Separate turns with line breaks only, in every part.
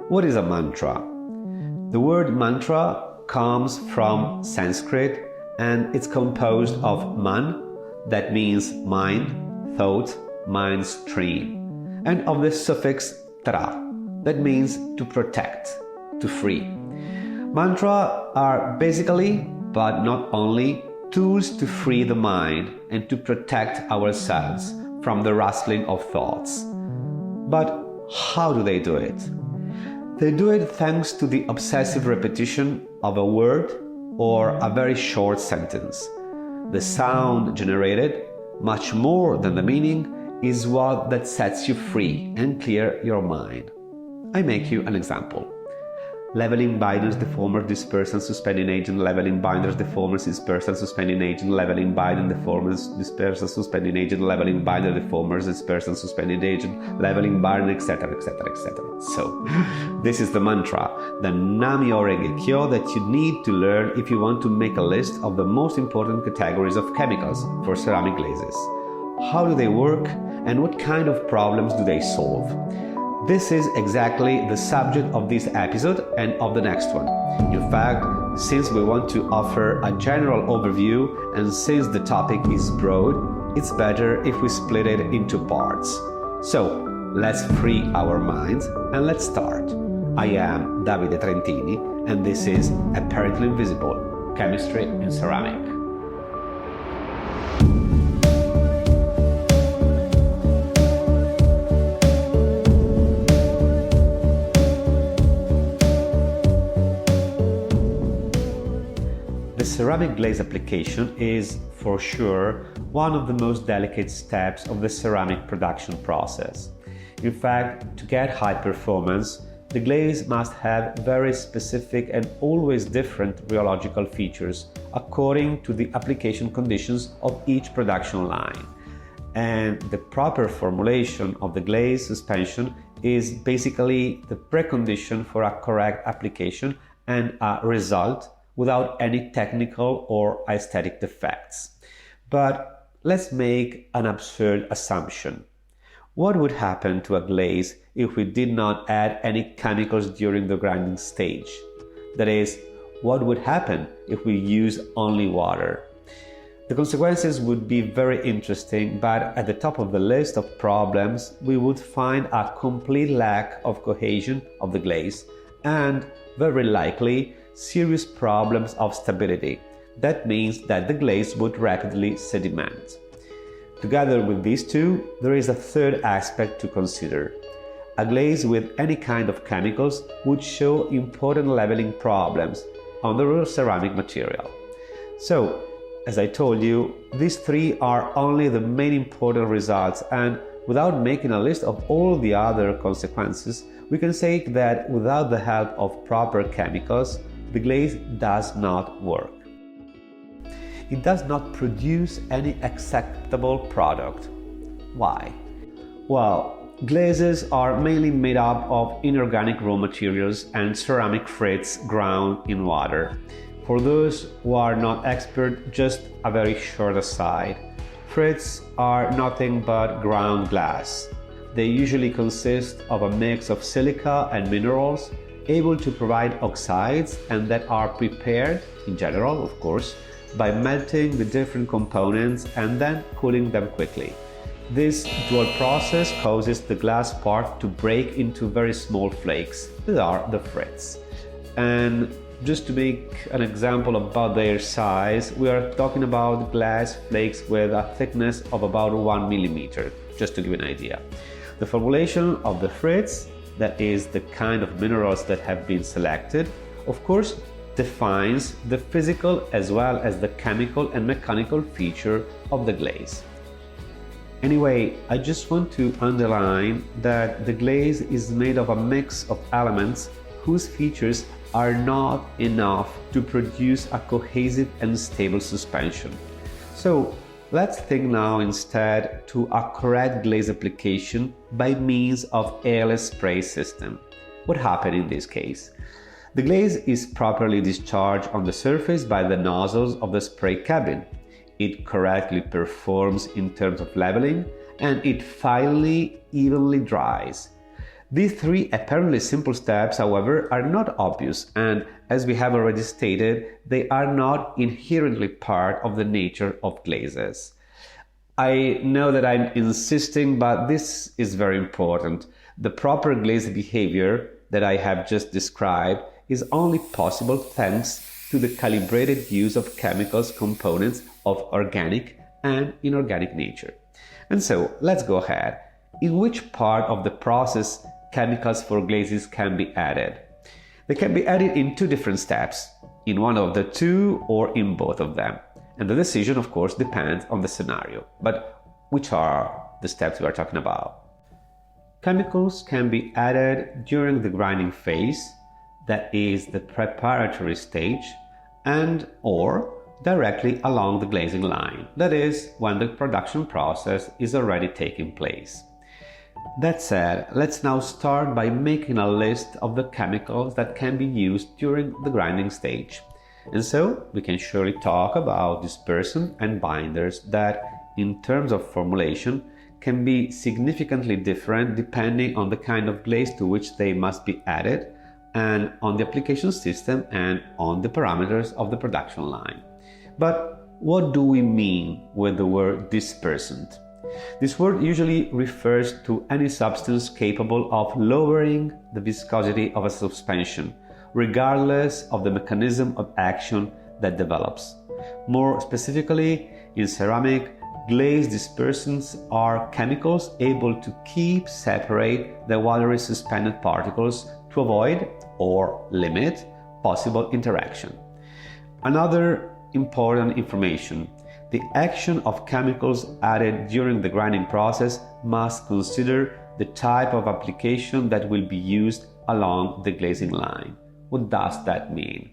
What is a mantra? The word mantra comes from Sanskrit and it's composed of man, that means mind, thought, mind stream, and of the suffix tra, that means to protect, to free. Mantra are basically, but not only, tools to free the mind and to protect ourselves from the rustling of thoughts. But how do they do it? They do it thanks to the obsessive repetition of a word or a very short sentence. The sound generated, much more than the meaning, is what that sets you free and clear your mind. I make you an example. Leveling binders, deformers, dispersant, suspending agent, leveling binders, deformers, dispersant, suspending agent, leveling binder, deformers, dispersant, suspending agent, leveling binder, deformers, dispersant, suspending agent, leveling binder, etc., etc., etc. So, this is the mantra, the Namyo Renge Kyo that you need to learn if you want to make a list of the most important categories of chemicals for ceramic glazes. How do they work and what kind of problems do they solve? This is exactly the subject of this episode and of the next one. In fact, since we want to offer a general overview and since the topic is broad, it's better if we split it into parts. So, let's free our minds and let's start. I am Davide Trentini and this is Apparently Invisible, Chemistry in Ceramic. The ceramic glaze application is, for sure, one of the most delicate steps of the ceramic production process. In fact, to get high performance, the glaze must have very specific and always different rheological features according to the application conditions of each production line. And the proper formulation of the glaze suspension is basically the precondition for a correct application and a result without any technical or aesthetic defects. But let's make an absurd assumption. What would happen to a glaze if we did not add any chemicals during the grinding stage? That is, what would happen if we use only water? The consequences would be very interesting, but at the top of the list of problems, we would find a complete lack of cohesion of the glaze and, very likely, serious problems of stability. That means that the glaze would rapidly sediment. Together with these two, there is a third aspect to consider. A glaze with any kind of chemicals would show important leveling problems on the raw ceramic material. So, as I told you, these three are only the main important results, and without making a list of all the other consequences, we can say that without the help of proper chemicals, the glaze does not work. It does not produce any acceptable product. Why? Well, glazes are mainly made up of inorganic raw materials and ceramic frits ground in water. For those who are not expert, just a very short aside. Frits are nothing but ground glass. They usually consist of a mix of silica and minerals, able to provide oxides and that are prepared, in general of course, by melting the different components and then cooling them quickly. This dual process causes the glass part to break into very small flakes, that are the frits. And just to make an example about their size, we are talking about glass flakes with a thickness of about 1 millimeter, just to give you an idea. The formulation of the frits, that is the kind of minerals that have been selected, of course, defines the physical as well as the chemical and mechanical feature of the glaze. Anyway, I just want to underline that the glaze is made of a mix of elements whose features are not enough to produce a cohesive and stable suspension. So, let's think now instead to a correct glaze application by means of airless spray system. What happened in this case? The glaze is properly discharged on the surface by the nozzles of the spray cabin. It correctly performs in terms of leveling and it finally evenly dries. These three apparently simple steps, however, are not obvious, and as we have already stated, they are not inherently part of the nature of glazes. I know that I'm insisting, but this is very important. The proper glaze behavior that I have just described is only possible thanks to the calibrated use of chemicals components of organic and inorganic nature. And so, let's go ahead. In which part of the process chemicals for glazes can be added? They can be added in two different steps, in one of the two or in both of them. And the decision, of course, depends on the scenario. But which are the steps we are talking about? Chemicals can be added during the grinding phase, that is the preparatory stage, and or directly along the glazing line, that is when the production process is already taking place. That said, let's now start by making a list of the chemicals that can be used during the grinding stage. And so we can surely talk about dispersant and binders that, in terms of formulation, can be significantly different depending on the kind of glaze to which they must be added, and on the application system and on the parameters of the production line. But what do we mean with the word dispersant? This word usually refers to any substance capable of lowering the viscosity of a suspension, regardless of the mechanism of action that develops. More specifically, in ceramic, glaze dispersants are chemicals able to keep separate the watery suspended particles to avoid or limit possible interaction. Another important information: the action of chemicals added during the grinding process must consider the type of application that will be used along the glazing line. What does that mean?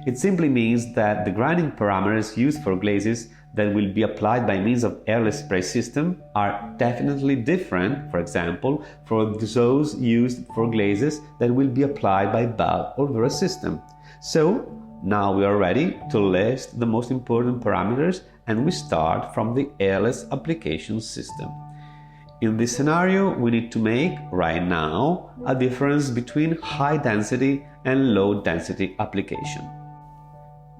It simply means that the grinding parameters used for glazes that will be applied by means of airless spray system are definitely different, for example, from those used for glazes that will be applied by bulb or Vera system. So, now we are ready to list the most important parameters, and we start from the airless application system. In this scenario, we need to make, right now, a difference between high density and low density application.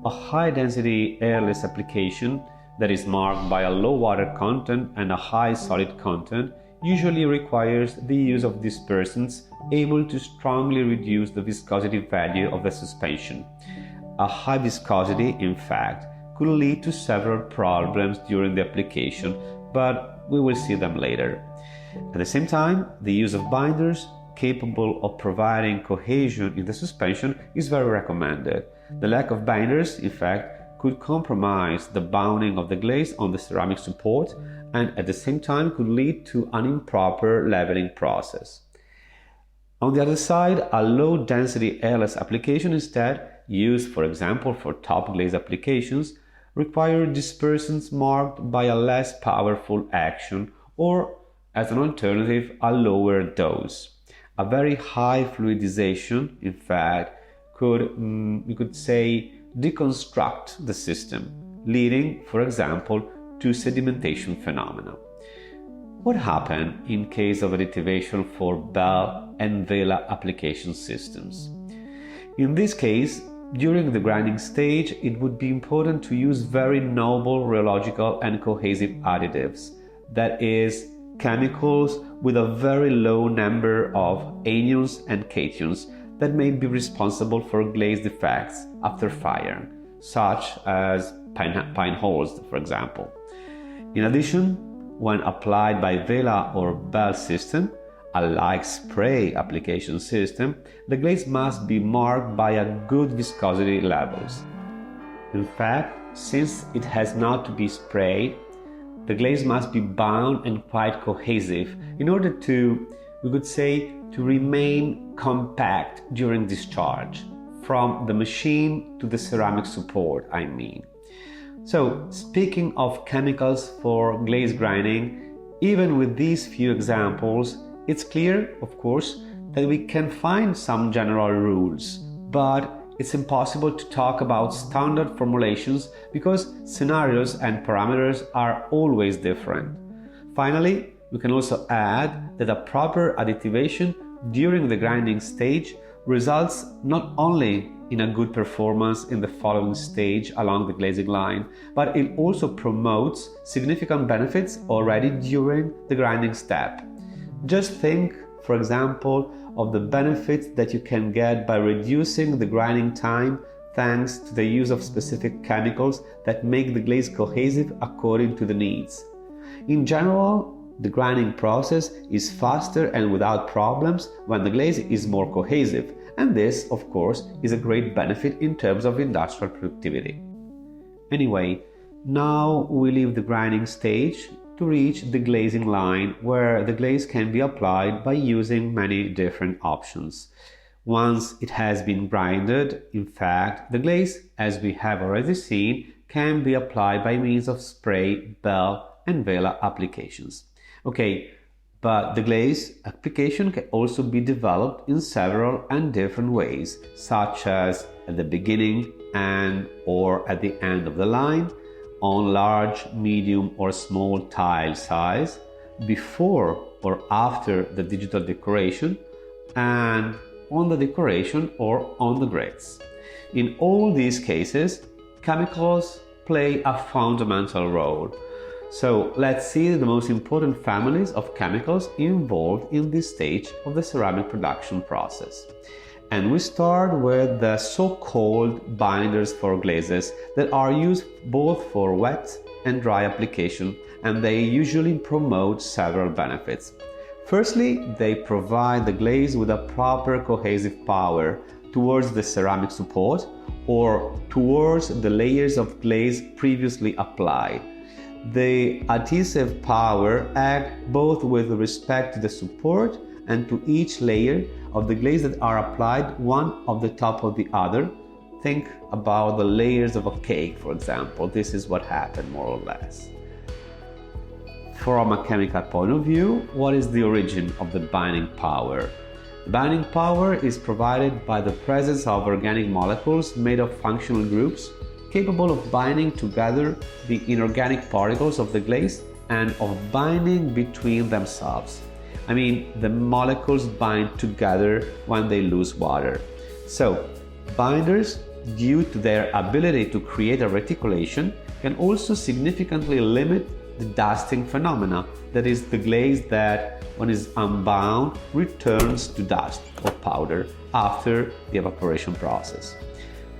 A high density airless application that is marked by a low water content and a high solid content usually requires the use of dispersants able to strongly reduce the viscosity value of the suspension. A high viscosity, in fact, could lead to several problems during the application, but we will see them later. At the same time, the use of binders capable of providing cohesion in the suspension is very recommended. The lack of binders, in fact, could compromise the bonding of the glaze on the ceramic support and at the same time could lead to an improper leveling process. On the other side, a low-density airless application instead, used for example for top glaze applications, require dispersants marked by a less powerful action or, as an alternative, a lower dose. A very high fluidization, in fact, we could say, deconstruct the system, leading, for example, to sedimentation phenomena. What happened in case of additivation for Bell and Vela application systems? In this case, during the grinding stage, it would be important to use very noble rheological and cohesive additives, that is, chemicals with a very low number of anions and cations that may be responsible for glaze defects after fire, such as pine holes, for example. In addition, when applied by Vela or Bell system, a light spray application system, the glaze must be marked by a good viscosity levels. In fact, since it has not to be sprayed, the glaze must be bound and quite cohesive in order to, we could say, to remain compact during discharge, from the machine to the ceramic support, I mean. So, speaking of chemicals for glaze grinding, even with these few examples, it's clear, of course, that we can find some general rules, but it's impossible to talk about standard formulations because scenarios and parameters are always different. Finally, we can also add that a proper additivation during the grinding stage results not only in a good performance in the following stage along the glazing line, but it also promotes significant benefits already during the grinding step. Just think, for example, of the benefits that you can get by reducing the grinding time thanks to the use of specific chemicals that make the glaze cohesive according to the needs. In general, the grinding process is faster and without problems when the glaze is more cohesive, and this, of course, is a great benefit in terms of industrial productivity. Anyway, now we leave the grinding stage to reach the glazing line, where the glaze can be applied by using many different options. Once it has been grinded, in fact, the glaze, as we have already seen, can be applied by means of spray, bell, and vela applications. Okay, but the glaze application can also be developed in several and different ways, such as at the beginning and or at the end of the line, on large, medium or small tile size, before or after the digital decoration, and on the decoration or on the grids. In all these cases, chemicals play a fundamental role. So let's see the most important families of chemicals involved in this stage of the ceramic production process. And we start with the so-called binders for glazes that are used both for wet and dry application, and they usually promote several benefits. Firstly, they provide the glaze with a proper cohesive power towards the ceramic support or towards the layers of glaze previously applied. The adhesive power acts both with respect to the support and to each layer of the glaze that are applied one on the top of the other. Think about the layers of a cake, for example. This is what happened more or less. From a chemical point of view, what is the origin of the binding power? The binding power is provided by the presence of organic molecules made of functional groups capable of binding together the inorganic particles of the glaze and of binding between themselves. I mean, the molecules bind together when they lose water. So, binders, due to their ability to create a reticulation, can also significantly limit the dusting phenomena, that is, the glaze that, when is unbound, returns to dust or powder after the evaporation process.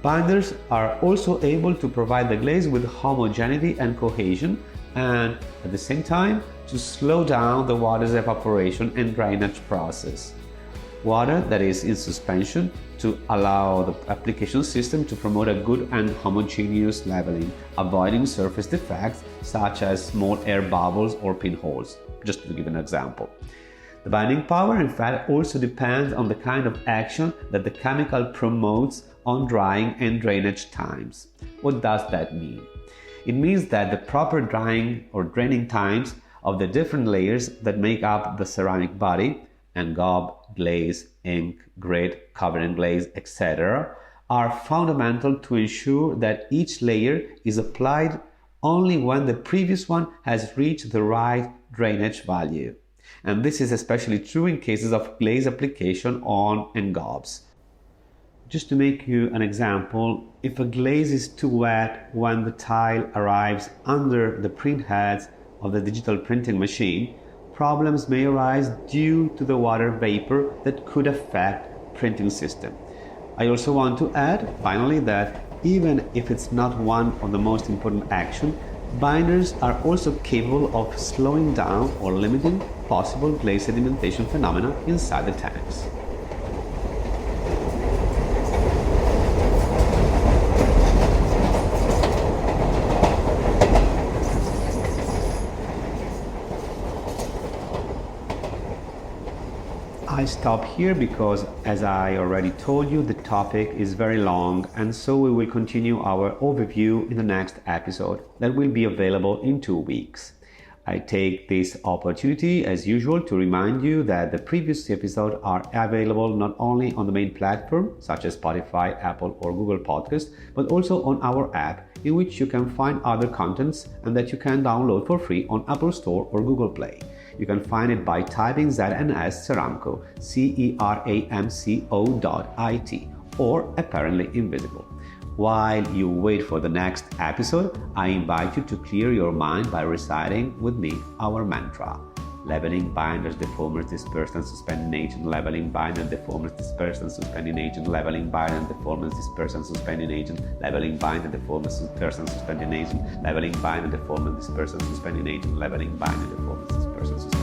Binders are also able to provide the glaze with homogeneity and cohesion, and at the same time to slow down the water's evaporation and drainage process. Water that is in suspension to allow the application system to promote a good and homogeneous leveling, avoiding surface defects such as small air bubbles or pinholes, just to give an example. The binding power, in fact, also depends on the kind of action that the chemical promotes on drying and drainage times. What does that mean? It means that the proper drying or draining times of the different layers that make up the ceramic body, engobe, glaze, ink, grid, covering glaze, etc., are fundamental to ensure that each layer is applied only when the previous one has reached the right drainage value. And this is especially true in cases of glaze application on engobes. Just to make you an example, if a glaze is too wet when the tile arrives under the print heads of the digital printing machine, problems may arise due to the water vapor that could affect printing system. I also want to add, finally, that even if it's not one of the most important actions, binders are also capable of slowing down or limiting possible glaze sedimentation phenomena inside the tanks. I stop here because, as I already told you, the topic is very long, and so we will continue our overview in the next episode that will be available in 2 weeks. I take this opportunity, as usual, to remind you that the previous episodes are available not only on the main platform, such as Spotify, Apple or Google Podcast, but also on our app, in which you can find other contents and that you can download for free on Apple Store or Google Play. You can find it by typing ZNS Ceramco, CERAMCO.IT, or apparently invisible. While you wait for the next episode, I invite you to clear your mind by reciting with me our mantra. Leveling, binders, deformers, dispersed and suspending agent, leveling, binder, deformers, dispersed and suspending agent, leveling, binder, deformers, dispersed and suspending agent, leveling, binder, deformers, dispersed and suspending agent, leveling, binder, deformers, dispersed and suspending agent, leveling, binder, deformers, dispersed and suspending agent.